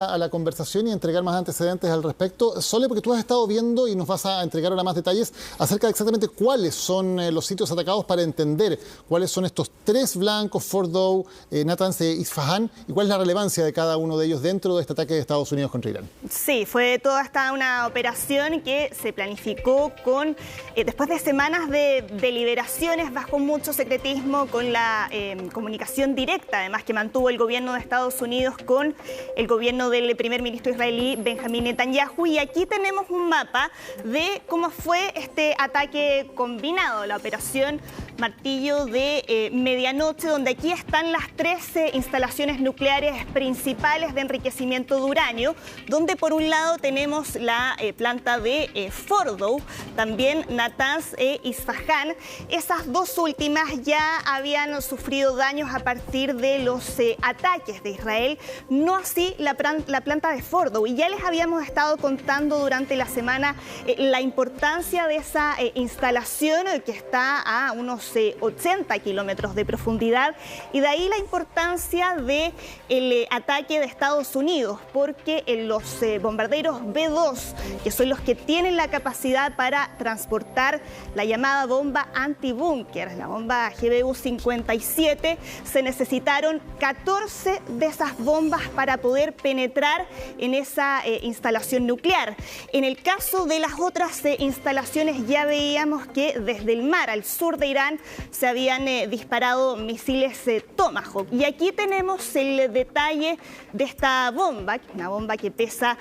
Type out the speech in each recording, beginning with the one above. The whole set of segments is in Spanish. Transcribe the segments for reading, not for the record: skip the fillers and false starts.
a la conversación y entregar más antecedentes al respecto. Sole, porque tú has estado viendo y nos vas a entregar ahora más detalles acerca de exactamente cuáles son los sitios atacados para entender cuáles son estos tres blancos, Fordow, Natanz e Isfahan, y cuál es la relevancia de cada uno de ellos dentro de este ataque de Estados Unidos contra Irán. Sí, fue toda esta una operación que se planificó con después de semanas de deliberaciones bajo mucho secretismo, con la comunicación directa, además, que mantuvo el gobierno de Estados Unidos con el gobierno del primer ministro israelí Benjamín Netanyahu. Y aquí tenemos un mapa de cómo fue este ataque combinado, la operación Martillo de medianoche, donde aquí están las 13 instalaciones nucleares principales de enriquecimiento de uranio, donde por un lado tenemos la planta de Fordow, también Natanz e Isfahan. Esas dos últimas ya habían sufrido daños a partir de los ataques de Israel, no así la planta de Fordow. Y ya les habíamos estado contando durante la semana la importancia de esa instalación, que está a unos 80 kilómetros de profundidad, y de ahí la importancia del ataque de Estados Unidos, porque los bombarderos B-2, que son los que tienen la capacidad para transportar la llamada bomba antibúnker, la bomba GBU-57, se necesitaron 14 de esas bombas para poder penetrar en esa instalación nuclear. En el caso de las otras instalaciones, ya veíamos que desde el mar al sur de Irán se habían disparado misiles Tomahawk. Y aquí tenemos el detalle de esta bomba, una bomba que pesa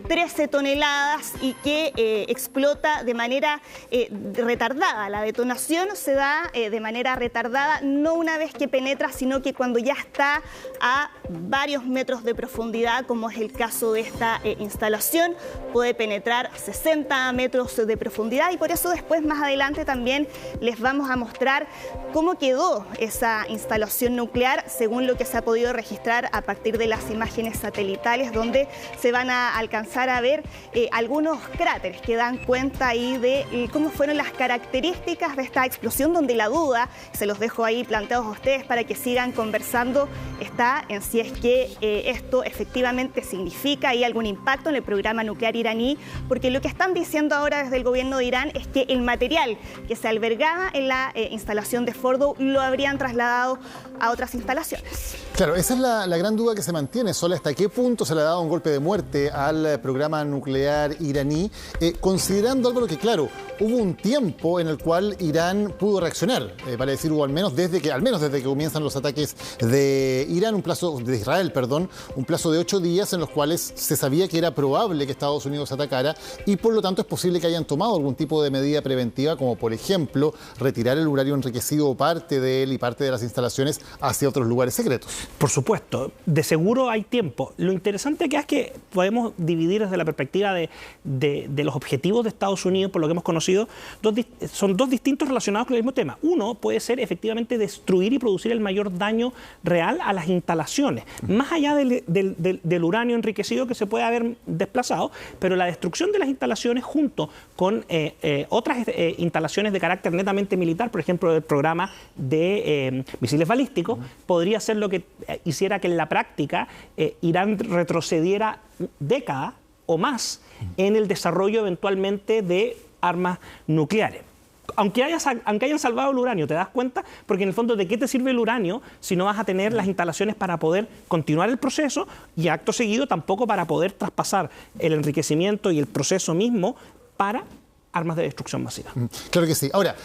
13 toneladas y que explota de manera retardada. La detonación se da de manera retardada, no una vez que penetra, sino que cuando ya está a varios metros de profundidad, como es el caso de esta instalación, puede penetrar 60 metros de profundidad. Y por eso después, más adelante, también les vamos a mostrar cómo quedó esa instalación nuclear, según lo que se ha podido registrar a partir de las imágenes satelitales, donde se van a alcanzar a ver algunos cráteres que dan cuenta ahí de cómo fueron las características de esta explosión, donde la duda, se los dejo ahí planteados a ustedes para que sigan conversando, está en si es que esto efectivamente significa ahí algún impacto en el programa nuclear iraní, porque lo que están diciendo ahora desde el gobierno de Irán es que el material que se albergaba en la instalación de Fordow lo habrían trasladado a otras instalaciones. Claro, esa es la gran duda que se mantiene, Solo, ¿hasta qué punto se le ha dado un golpe de muerte al programa nuclear iraní? Considerando, Álvaro, que claro, hubo un tiempo en el cual Irán pudo reaccionar, vale decir, hubo al menos desde que comienzan los ataques de Irán, de Israel, un plazo de 8 días en los cuales se sabía que era probable que Estados Unidos atacara, y por lo tanto es posible que hayan tomado algún tipo de medida preventiva, como por ejemplo retirar el uranio enriquecido, parte de él y parte de las instalaciones, hacia otros lugares secretos. Por supuesto, de seguro hay tiempo. Lo interesante que es que podemos dividir desde la perspectiva de los objetivos de Estados Unidos, por lo que hemos conocido, son dos distintos relacionados con el mismo tema. Uno puede ser efectivamente destruir y producir el mayor daño real a las instalaciones, más allá del uranio enriquecido que se puede haber desplazado, pero la destrucción de las instalaciones junto con otras instalaciones de carácter netamente militar, por ejemplo, el programa de misiles balísticos, podría ser lo que hiciera que en la práctica Irán retrocediera décadas o más en el desarrollo eventualmente de armas nucleares. Aunque hayan salvado el uranio, ¿te das cuenta? Porque en el fondo, ¿de qué te sirve el uranio si no vas a tener las instalaciones para poder continuar el proceso, y acto seguido tampoco para poder traspasar el enriquecimiento y el proceso mismo para armas de destrucción masiva? Claro que sí. Ahora,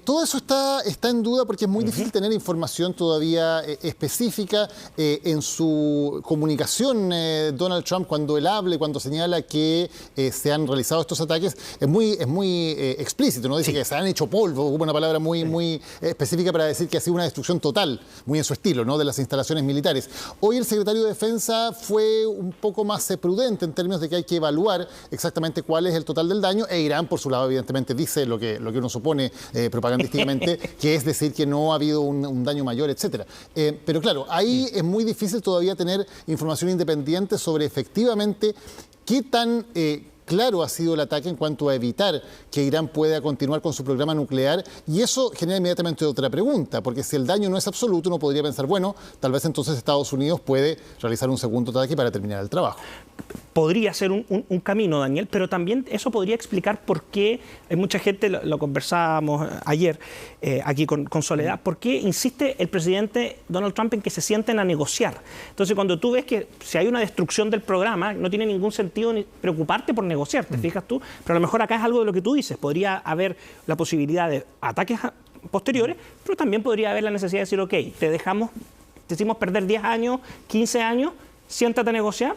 todo eso está en duda porque es muy difícil tener información todavía específica. En su comunicación, Donald Trump, cuando él hable, cuando señala que se han realizado estos ataques, es muy explícito, ¿no? Dice que se han hecho polvo, hubo una palabra muy específica para decir que ha sido una destrucción total, muy en su estilo, ¿no?, de las instalaciones militares. Hoy el secretario de Defensa fue un poco más prudente en términos de que hay que evaluar exactamente cuál es el total del daño, e Irán, por su lado, evidentemente dice lo que uno supone propagandísticamente, que es decir que no ha habido un daño mayor, etcétera. Pero claro, ahí es muy difícil todavía tener información independiente sobre efectivamente qué tan claro ha sido el ataque en cuanto a evitar que Irán pueda continuar con su programa nuclear, y eso genera inmediatamente otra pregunta, porque si el daño no es absoluto, uno podría pensar, bueno, tal vez entonces Estados Unidos puede realizar un segundo ataque para terminar el trabajo. Podría ser un camino, Daniel, pero también eso podría explicar por qué, hay mucha gente, lo conversábamos ayer aquí con Soledad, por qué insiste el presidente Donald Trump en que se sienten a negociar. Entonces, cuando tú ves que si hay una destrucción del programa, no tiene ningún sentido ni preocuparte por negociar, ¿te fijas tú? Pero a lo mejor acá es algo de lo que tú dices, podría haber la posibilidad de ataques posteriores, pero también podría haber la necesidad de decir, ok, te hicimos perder 10 años, 15 años, siéntate a negociar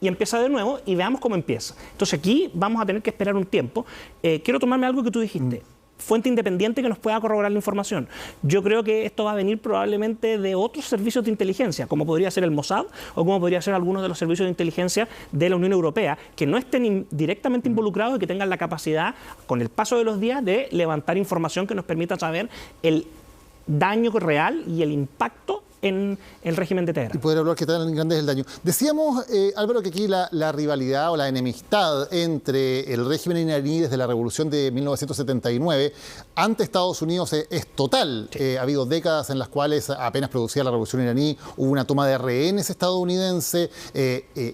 y empieza de nuevo y veamos cómo empieza. Entonces aquí vamos a tener que esperar un tiempo. Quiero tomarme algo que tú dijiste. Fuente independiente que nos pueda corroborar la información. Yo creo que esto va a venir probablemente de otros servicios de inteligencia, como podría ser el Mossad o como podría ser algunos de los servicios de inteligencia de la Unión Europea, que no estén directamente involucrados y que tengan la capacidad, con el paso de los días, de levantar información que nos permita saber el daño real y el impacto en el régimen de Teherán. Y poder hablar qué tan grande es el daño. Decíamos, Álvaro, que aquí la rivalidad o la enemistad entre el régimen iraní desde la revolución de 1979 ante Estados Unidos es total. Sí. Ha habido décadas en las cuales apenas producía la revolución iraní, hubo una toma de rehenes estadounidense,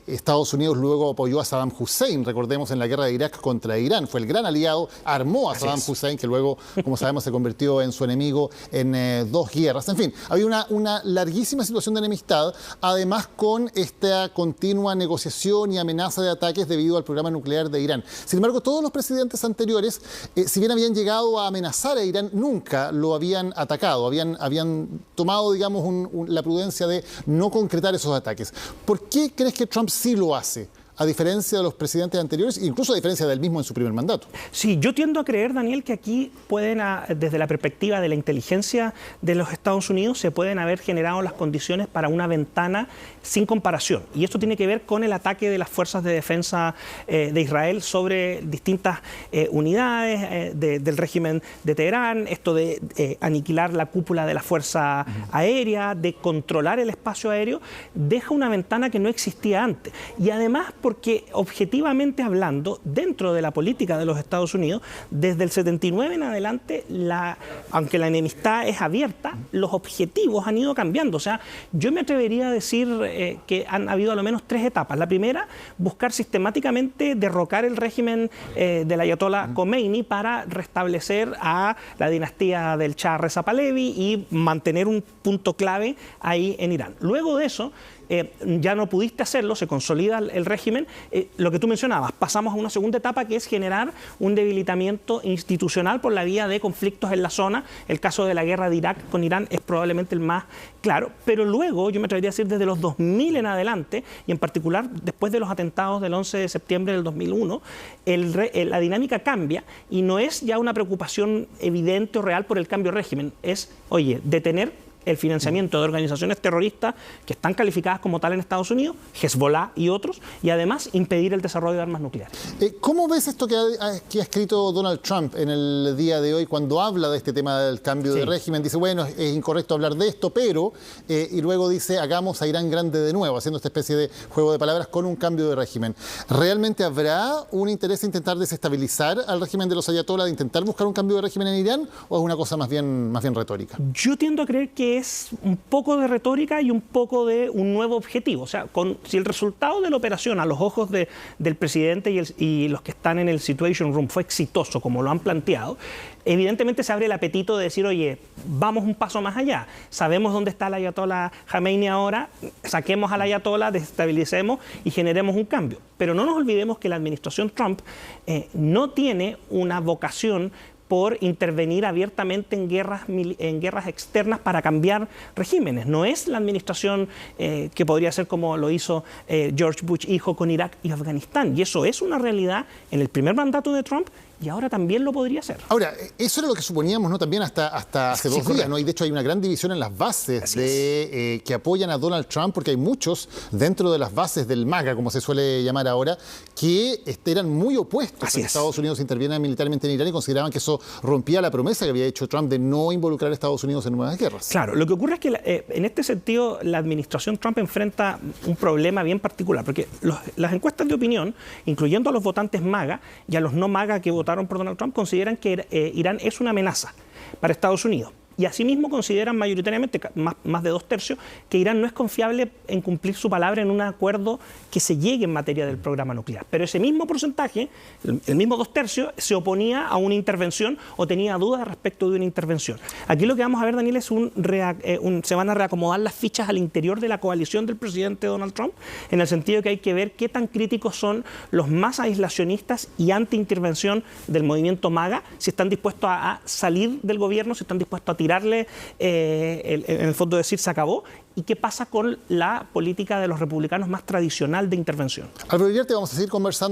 Estados Unidos luego apoyó a Saddam Hussein, recordemos, en la guerra de Irak contra Irán, fue el gran aliado, armó a Saddam Hussein, que luego, como sabemos, se convirtió en su enemigo en 2 guerras. En fin, había una larguísima situación de enemistad, además con esta continua negociación y amenaza de ataques debido al programa nuclear de Irán. Sin embargo, todos los presidentes anteriores, si bien habían llegado a amenazar a Irán, nunca lo habían atacado, habían tomado, digamos, la prudencia de no concretar esos ataques. ¿Por qué crees que Trump sí lo hace? A diferencia de los presidentes anteriores, incluso a diferencia del mismo en su primer mandato. Sí, yo tiendo a creer, Daniel, que aquí pueden, desde la perspectiva de la inteligencia de los Estados Unidos, se pueden haber generado las condiciones para una ventana sin comparación. Y esto tiene que ver con el ataque de las fuerzas de defensa de Israel sobre distintas unidades del régimen de Teherán, esto de aniquilar la cúpula de la Fuerza Aérea, de controlar el espacio aéreo, deja una ventana que no existía antes. Y además, porque objetivamente hablando, dentro de la política de los Estados Unidos, desde el 79 en adelante, aunque la enemistad es abierta, los objetivos han ido cambiando. O sea, yo me atrevería a decir que han habido a lo menos 3 etapas. La primera, buscar sistemáticamente derrocar el régimen del ayatollah Khomeini para restablecer a la dinastía del Shah Reza Pahlavi y mantener un punto clave ahí en Irán. Luego de eso, ya no pudiste hacerlo, se consolida el régimen, lo que tú mencionabas, pasamos a una segunda etapa que es generar un debilitamiento institucional por la vía de conflictos en la zona. El caso de la guerra de Irak con Irán es probablemente el más claro, pero luego, yo me atrevería a decir desde los 2000 en adelante, y en particular después de los atentados del 11 de septiembre del 2001, la dinámica cambia y no es ya una preocupación evidente o real por el cambio de régimen, es, oye, detener el financiamiento de organizaciones terroristas que están calificadas como tal en Estados Unidos, Hezbollah y otros, y además impedir el desarrollo de armas nucleares. ¿Cómo ves esto que ha escrito Donald Trump en el día de hoy cuando habla de este tema del cambio de régimen? Dice, bueno, es incorrecto hablar de esto, pero, y luego dice, hagamos a Irán grande de nuevo, haciendo esta especie de juego de palabras con un cambio de régimen. ¿Realmente habrá un interés en intentar desestabilizar al régimen de los ayatolás, de intentar buscar un cambio de régimen en Irán, o es una cosa más bien retórica? Yo tiendo a creer que es un poco de retórica y un poco de un nuevo objetivo. O sea, si el resultado de la operación a los ojos del presidente y los que están en el Situation Room fue exitoso, como lo han planteado, evidentemente se abre el apetito de decir, oye, vamos un paso más allá. Sabemos dónde está el ayatollah Khamenei ahora, saquemos al ayatollah, desestabilicemos y generemos un cambio. Pero no nos olvidemos que la administración Trump no tiene una vocación por intervenir abiertamente en guerras externas para cambiar regímenes. No es la administración que podría ser como lo hizo George Bush hijo con Irak y Afganistán. Y eso es una realidad en el primer mandato de Trump y ahora también lo podría hacer. Ahora, eso era lo que suponíamos, ¿no? También hasta hace 2 días, ¿no? Y de hecho hay una gran división en las bases que apoyan a Donald Trump, porque hay muchos dentro de las bases del MAGA, como se suele llamar ahora, que eran muy opuestos a que Estados Unidos interviera militarmente en Irán y consideraban que eso rompía la promesa que había hecho Trump de no involucrar a Estados Unidos en nuevas guerras. Claro, lo que ocurre es que en este sentido la administración Trump enfrenta un problema bien particular, porque las encuestas de opinión, incluyendo a los votantes MAGA y a los no MAGA que votaron por Donald Trump, consideran que Irán es una amenaza para Estados Unidos. Y asimismo consideran mayoritariamente, más de 2/3, que Irán no es confiable en cumplir su palabra en un acuerdo que se llegue en materia del programa nuclear. Pero ese mismo porcentaje, el mismo 2/3, se oponía a una intervención o tenía dudas respecto de una intervención. Aquí lo que vamos a ver, Daniel, es se van a reacomodar las fichas al interior de la coalición del presidente Donald Trump, en el sentido que hay que ver qué tan críticos son los más aislacionistas y anti-intervención del movimiento MAGA, si están dispuestos a salir del gobierno, si están dispuestos a tirarle, en el fondo decir se acabó, y qué pasa con la política de los republicanos más tradicional de intervención. Álvaro Iriarte, vamos a seguir conversando.